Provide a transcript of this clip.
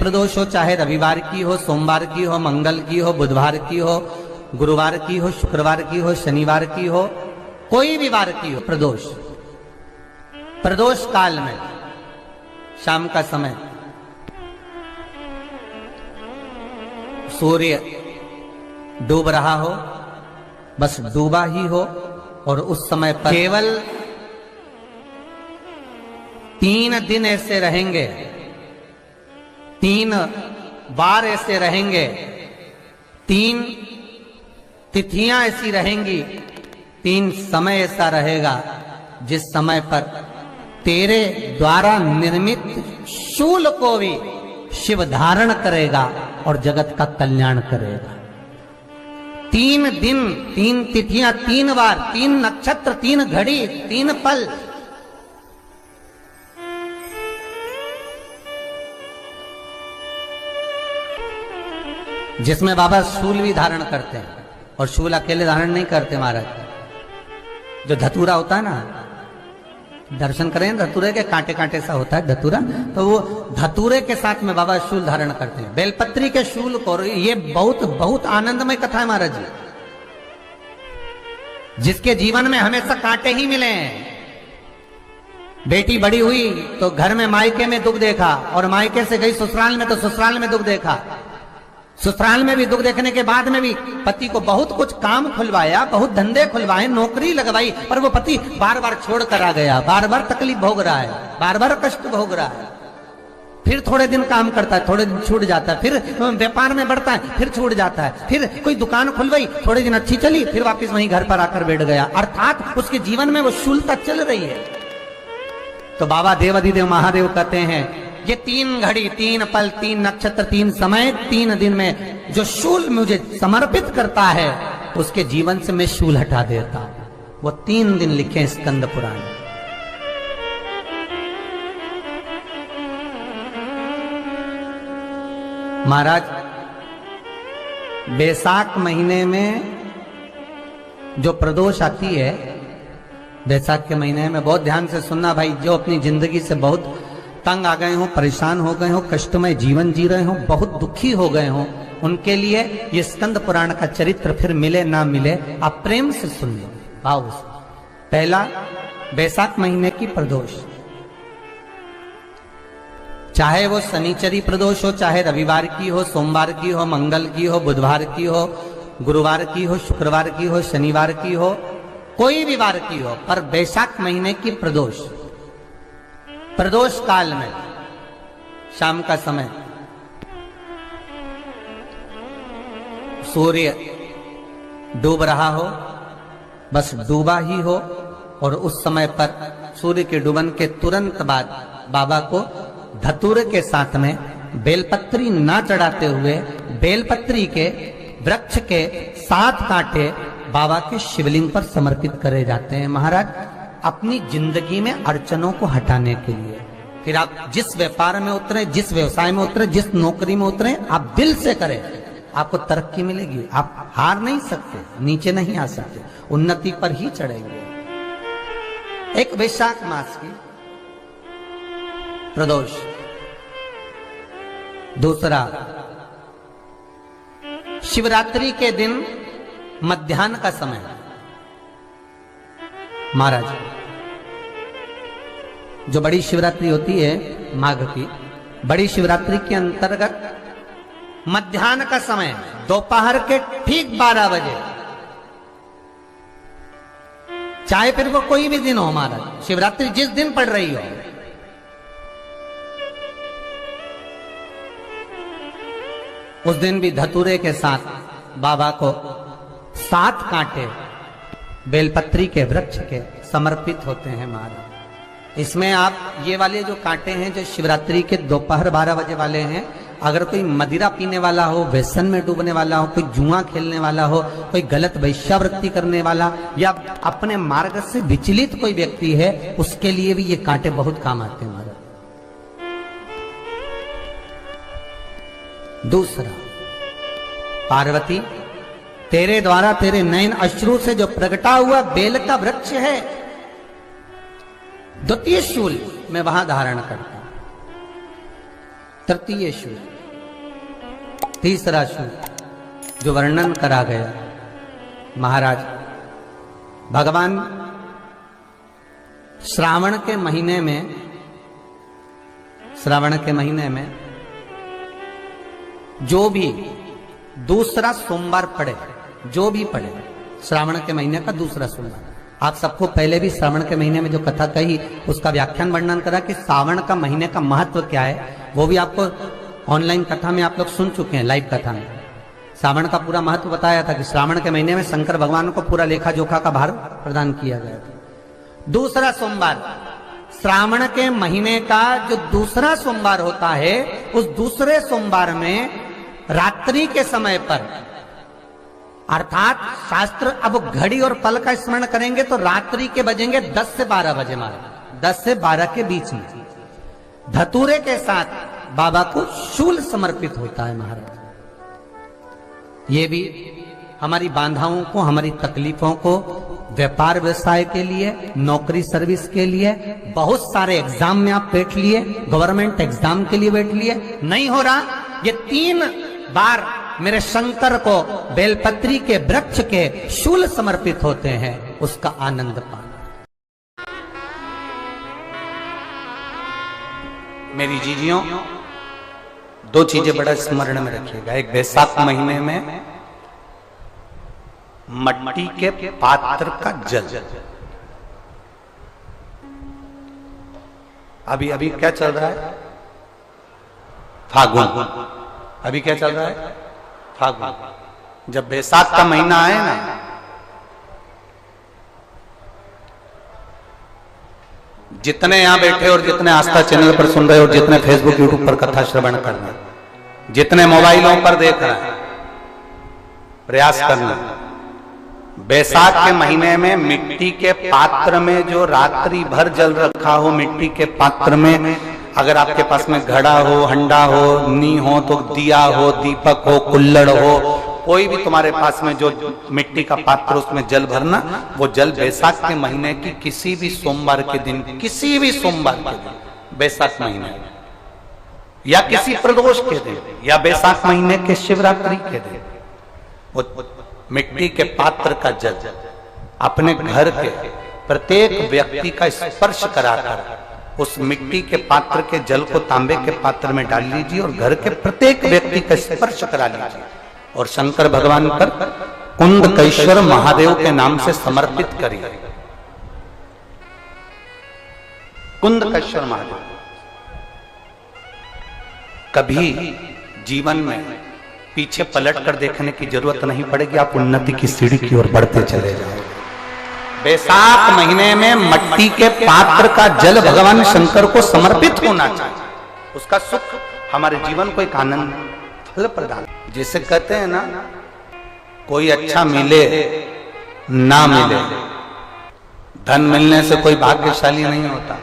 प्रदोष हो, चाहे रविवार की हो, सोमवार की हो, मंगल की हो, बुधवार की हो, गुरुवार की हो, शुक्रवार की हो, शनिवार की हो, कोई भी वार की हो, प्रदोष प्रदोष काल में शाम का समय सूर्य डूब रहा हो, बस डूबा ही हो, और उस समय पर केवल 3 दिन ऐसे रहेंगे, 3 बार ऐसे रहेंगे, 3 तिथियां ऐसी रहेंगी, 3 समय ऐसा रहेगा जिस समय पर तेरे द्वारा निर्मित शूल को भी शिव धारण करेगा और जगत का कल्याण करेगा। 3 दिन, 3 तिथियां, 3 बार, 3 नक्षत्र, 3 घड़ी, 3 पल, जिसमें बाबा शूल भी धारण करते हैं। और शूल अकेले धारण नहीं करते महाराज, जो धतूरा होता है ना, दर्शन करें धतूरे के, कांटे कांटे सा होता है धतूरा, तो वो धतूरे के साथ में बाबा शूल धारण करते हैं, बेलपत्री के शूल को। ये बहुत बहुत आनंदमय कथा है महाराज जी, जिसके जीवन में हमेशा कांटे ही मिले हैं। बेटी बड़ी हुई तो घर में मायके में दुख देखा, और मायके से गई ससुराल में तो ससुराल में दुख देखा। ससुराल में भी दुख देखने के बाद में भी पति को बहुत कुछ काम खुलवाया, बहुत धंधे खुलवाए, नौकरी लगवाई, पर वो पति बार बार छोड़ कर आ गया, बार बार तकलीफ भोग रहा है, बार बार कष्ट भोग रहा है। फिर थोड़े दिन काम करता है, थोड़े दिन छूट जाता है, फिर व्यापार में बढ़ता है, फिर छूट जाता है, फिर कोई दुकान खुलवाई, थोड़े दिन अच्छी चली, फिर वापस वहीं घर पर आकर बैठ गया। अर्थात उसके जीवन में वो शूलता चल रही है। तो बाबा देवाधिदेव महादेव कहते हैं, ये 3 घड़ी, 3 पल, 3 नक्षत्र, 3 समय, 3 दिन में जो शूल मुझे समर्पित करता है, उसके जीवन से मैं शूल हटा देता हूं। वो 3 दिन लिखे स्कंद पुराण। महाराज, बैसाख महीने में जो प्रदोष आती है, बैसाख के महीने में बहुत ध्यान से सुनना भाई, जो अपनी जिंदगी से बहुत तंग आ गए हो, परेशान हो गए हो, कष्टमय जीवन जी रहे हो, बहुत दुखी हो गए हो, उनके लिए ये स्कंद पुराण का चरित्र फिर मिले ना मिले, आप प्रेम से सुन लो, भाव से। पहला, बैसाख महीने की प्रदोष, चाहे वो शनिचरी प्रदोष हो, चाहे रविवार की हो, सोमवार की हो, मंगल की हो, बुधवार की हो, गुरुवार की हो, शुक्रवार की हो, शनिवार की हो, कोई भी वार की हो, पर बैसाख महीने की प्रदोष, प्रदोष काल में शाम का समय सूर्य डूब रहा हो, बस डूबा ही हो, और उस समय पर सूर्य के डूबन के तुरंत बाद बाबा को धतूरे के साथ में बेलपत्री ना चढ़ाते हुए, बेलपत्री के वृक्ष के 7 कांटे बाबा के शिवलिंग पर समर्पित करे जाते हैं महाराज, अपनी जिंदगी में अड़चनों को हटाने के लिए। फिर आप जिस व्यापार में उतरे, जिस व्यवसाय में उतरे, जिस नौकरी में उतरे, आप दिल से करें, आपको तरक्की मिलेगी। आप हार नहीं सकते, नीचे नहीं आ सकते, उन्नति पर ही चढ़ेंगे। एक वैशाख मास की प्रदोष। दूसरा, शिवरात्रि के दिन मध्याह्न का समय महाराज, जो बड़ी शिवरात्रि होती है माघ की, बड़ी शिवरात्रि के अंतर्गत मध्याह्न का समय, दोपहर के ठीक 12 बजे, चाहे फिर वो कोई भी दिन हो महाराज, शिवरात्रि जिस दिन पड़ रही हो, उस दिन भी धतूरे के साथ बाबा को 7 कांटे बेलपत्री के वृक्ष के समर्पित होते हैं महाराज। इसमें आप ये वाले जो कांटे हैं, जो शिवरात्रि के दोपहर 12 बजे वाले हैं, अगर कोई मदिरा पीने वाला हो, व्यसन में डूबने वाला हो, कोई जुआ खेलने वाला हो, कोई गलत वैश्यावृत्ति करने वाला, या अपने मार्ग से विचलित कोई व्यक्ति है, उसके लिए भी ये कांटे बहुत काम आते हैं महाराज। दूसरा, पार्वती, तेरे द्वारा तेरे नयन अश्रु से जो प्रगटा हुआ बेल का वृक्ष है, द्वितीय शूल मैं वहां धारण करता हूं, तृतीय शूल तीसरा शुभ जो वर्णन करा गया, महाराज भगवान श्रावण के महीने में जो भी दूसरा सोमवार पड़े, जो भी पड़े श्रावण के महीने का दूसरा सोमवार, आप सबको पहले भी श्रावण के महीने में जो कथा कही उसका व्याख्यान वर्णन करा कि श्रावण का महीने का महत्व क्या है, वो भी आपको ऑनलाइन कथा में आप लोग सुन चुके हैं। लाइव कथा में श्रावण का पूरा महत्व बताया था कि श्रावण के महीने में शंकर भगवान को पूरा लेखा जोखा का भार प्रदान किया गया था। दूसरा सोमवार, श्रावण के महीने का जो दूसरा सोमवार होता है, उस दूसरे सोमवार में रात्रि के समय पर, अर्थात शास्त्र अब घड़ी और पल का स्मरण करेंगे तो रात्रि के बजेंगे 10 से 12 बजे, मारे 10 से 12 के बीच में धतूरे के साथ बाबा को शूल समर्पित होता है। महाराज ये भी हमारी बाधाओं को, हमारी तकलीफों को, व्यापार व्यवसाय के लिए, नौकरी सर्विस के लिए, बहुत सारे एग्जाम में आप बैठ लिए, गवर्नमेंट एग्जाम के लिए बैठ लिए, नहीं हो रहा, ये 3 बार मेरे शंकर को बेलपत्री के वृक्ष के शूल समर्पित होते हैं, उसका आनंद पाना। मेरी जीजियों, 2 चीजें बड़ा स्मरण में रखिएगा। एक, बैसाख महीने में मट्टी के पात्र का जल, अभी क्या चल रहा है, फागुन, अभी क्या चल रहा है, फागुन। जब बैसाख का महीना आए ना, जितने यहां बैठे और जितने आस्था चैनल पर सुन रहे और जितने फेसबुक यूट्यूब पर कथा श्रवण कर रहे, जितने मोबाइलों पर देख रहे हैं, प्रयास करना, बैसाख के महीने में मिट्टी के पात्र में जो रात्रि भर जल रखा हो, मिट्टी के पात्र में, अगर आपके पास में घड़ा हो, हंडा हो, नी हो, तो दिया हो, दीपक हो, कुल्लड़ हो, कोई भी तुम्हारे पास में जो मिट्टी का पात्र, उसमें जल भरना। वो जल बैसाख के महीने की किसी भी सोमवार के दिन, किसी भी सोमवार के दिन, बैसाख महीने या किसी प्रदोष के दिन या बैसाख महीने के शिवरात्रि के दिन, वो मिट्टी के पात्र का जल अपने घर के प्रत्येक व्यक्ति का स्पर्श कराकर उस मिट्टी के पात्र के जल को तांबे के पात्र में डाल लीजिए और घर के प्रत्येक व्यक्ति का स्पर्श करा लीजिए और शंकर भगवान पर कुंदकेश्वर महादेव के नाम से समर्पित करिए। कुंदकेश्वर महादेव, कभी जीवन में पीछे पलट कर देखने की जरूरत नहीं पड़ेगी, आप उन्नति की सीढ़ी की ओर बढ़ते चले जाओगे। बैसाख महीने में मट्टी के पात्र का जल भगवान शंकर को समर्पित होना चाहिए, उसका सुख हमारे जीवन को एक आनंद फल प्रदान। जिसे कहते हैं ना, कोई अच्छा मिले ना मिले, धन मिलने से कोई भाग्यशाली नहीं होता,